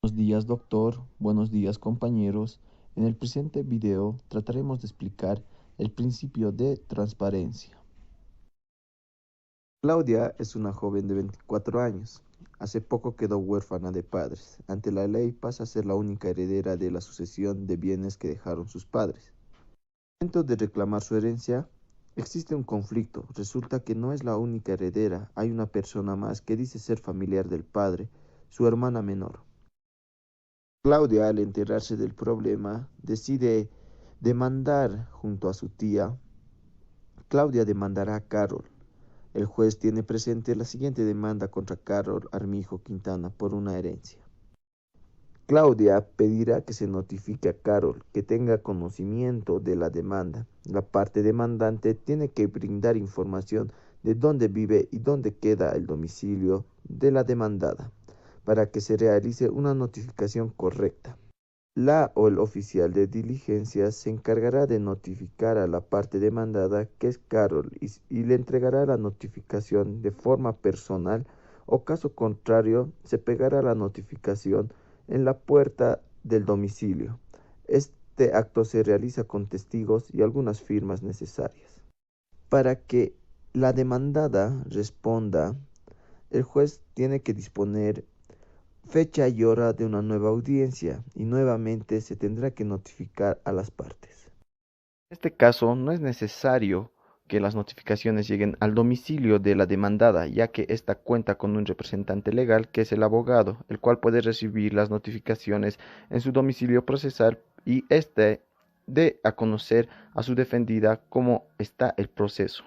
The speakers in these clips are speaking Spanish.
Buenos días, doctor. Buenos días, compañeros. En el presente video trataremos de explicar el principio de transparencia. Claudia es una joven de 24 años. Hace poco quedó huérfana de padres. Ante la ley pasa a ser la única heredera de la sucesión de bienes que dejaron sus padres. Al momento de reclamar su herencia, existe un conflicto. Resulta que no es la única heredera. Hay una persona más que dice ser familiar del padre, su hermana menor. Claudia, al enterarse del problema, decide demandar junto a su tía. Claudia demandará a Carol. El juez tiene presente la siguiente demanda contra Carol Armijo Quintana por una herencia. Claudia pedirá que se notifique a Carol que tenga conocimiento de la demanda. La parte demandante tiene que brindar información de dónde vive y dónde queda el domicilio de la demandada, para que se realice una notificación correcta. La o el oficial de diligencias se encargará de notificar a la parte demandada, que es Carol, y le entregará la notificación de forma personal, o caso contrario, se pegará la notificación en la puerta del domicilio. Este acto se realiza con testigos y algunas firmas necesarias. Para que la demandada responda, el juez tiene que disponer fecha y hora de una nueva audiencia y nuevamente se tendrá que notificar a las partes. En este caso, no es necesario que las notificaciones lleguen al domicilio de la demandada, ya que ésta cuenta con un representante legal, que es el abogado, el cual puede recibir las notificaciones en su domicilio procesal y éste dé a conocer a su defendida cómo está el proceso.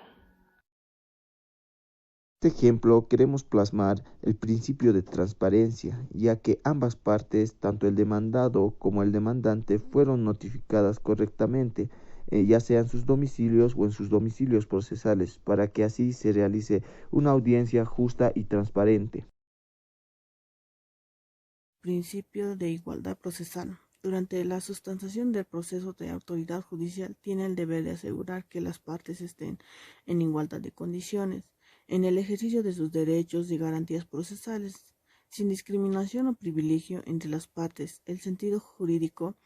En este ejemplo queremos plasmar el principio de transparencia, ya que ambas partes, tanto el demandado como el demandante, fueron notificadas correctamente, ya sea en sus domicilios o en sus domicilios procesales, para que así se realice una audiencia justa y transparente. Principio de igualdad procesal. Durante la sustanciación del proceso de autoridad judicial tiene el deber de asegurar que las partes estén en igualdad de condiciones en el ejercicio de sus derechos y garantías procesales, sin discriminación o privilegio entre las partes. El sentido jurídico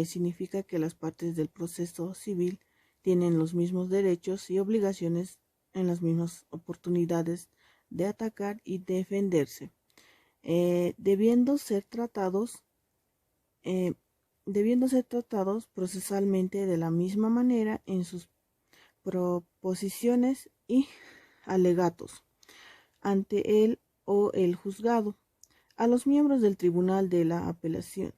significa que las partes del proceso civil tienen los mismos derechos y obligaciones en las mismas oportunidades de atacar y defenderse, debiendo ser tratados eh, procesalmente de la misma manera en sus proposiciones y alegatos ante él o el juzgado. A los miembros del Tribunal de la Apelación,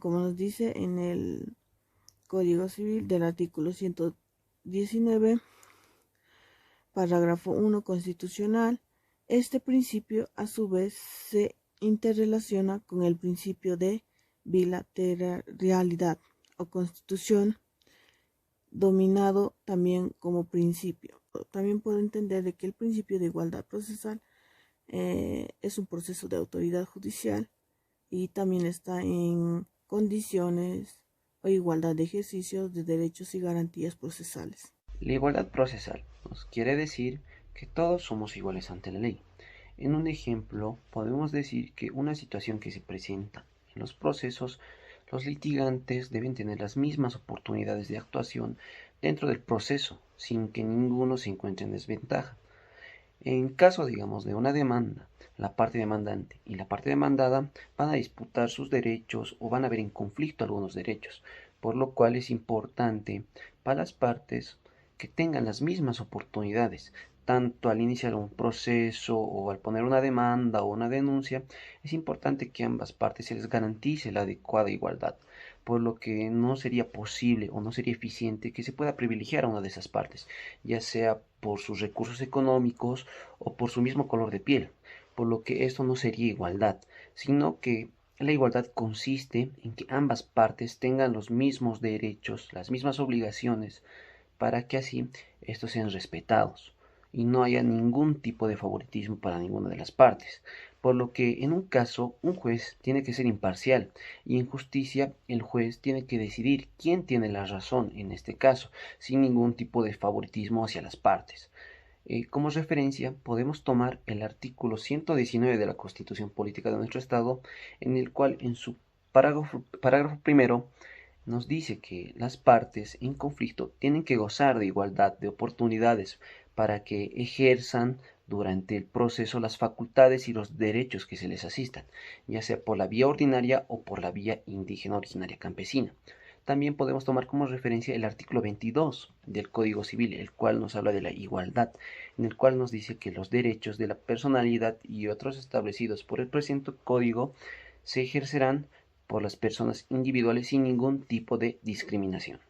como nos dice en el Código Civil del artículo 119, parágrafo 1 constitucional, este principio a su vez se interrelaciona con el principio de bilateralidad o constitución, dominado también como principio. También puedo entender de que el principio de igualdad procesal es un proceso de autoridad judicial y también está en condiciones o igualdad de ejercicio de derechos y garantías procesales. La igualdad procesal nos quiere decir que todos somos iguales ante la ley. En un ejemplo, podemos decir que una situación que se presenta en los procesos, los litigantes deben tener las mismas oportunidades de actuación dentro del proceso, sin que ninguno se encuentre en desventaja. En caso, digamos, de una demanda, la parte demandante y la parte demandada van a disputar sus derechos o van a ver en conflicto algunos derechos, por lo cual es importante para las partes que tengan las mismas oportunidades, tanto al iniciar un proceso o al poner una demanda o una denuncia. Es importante que a ambas partes se les garantice la adecuada igualdad, por lo que no sería posible o no sería eficiente que se pueda privilegiar a una de esas partes, ya sea por sus recursos económicos o por su mismo color de piel, por lo que esto no sería igualdad, sino que la igualdad consiste en que ambas partes tengan los mismos derechos, las mismas obligaciones, para que así estos sean respetados y no haya ningún tipo de favoritismo para ninguna de las partes. Por lo que en un caso un juez tiene que ser imparcial y en justicia el juez tiene que decidir quién tiene la razón en este caso, sin ningún tipo de favoritismo hacia las partes. Como referencia podemos tomar el artículo 119 de la Constitución Política de nuestro Estado, en el cual en su parágrafo primero nos dice que las partes en conflicto tienen que gozar de igualdad de oportunidades para que ejerzan durante el proceso las facultades y los derechos que se les asistan, ya sea por la vía ordinaria o por la vía indígena originaria campesina. También podemos tomar como referencia el artículo 22 del Código Civil, el cual nos habla de la igualdad, en el cual nos dice que los derechos de la personalidad y otros establecidos por el presente código se ejercerán por las personas individuales sin ningún tipo de discriminación.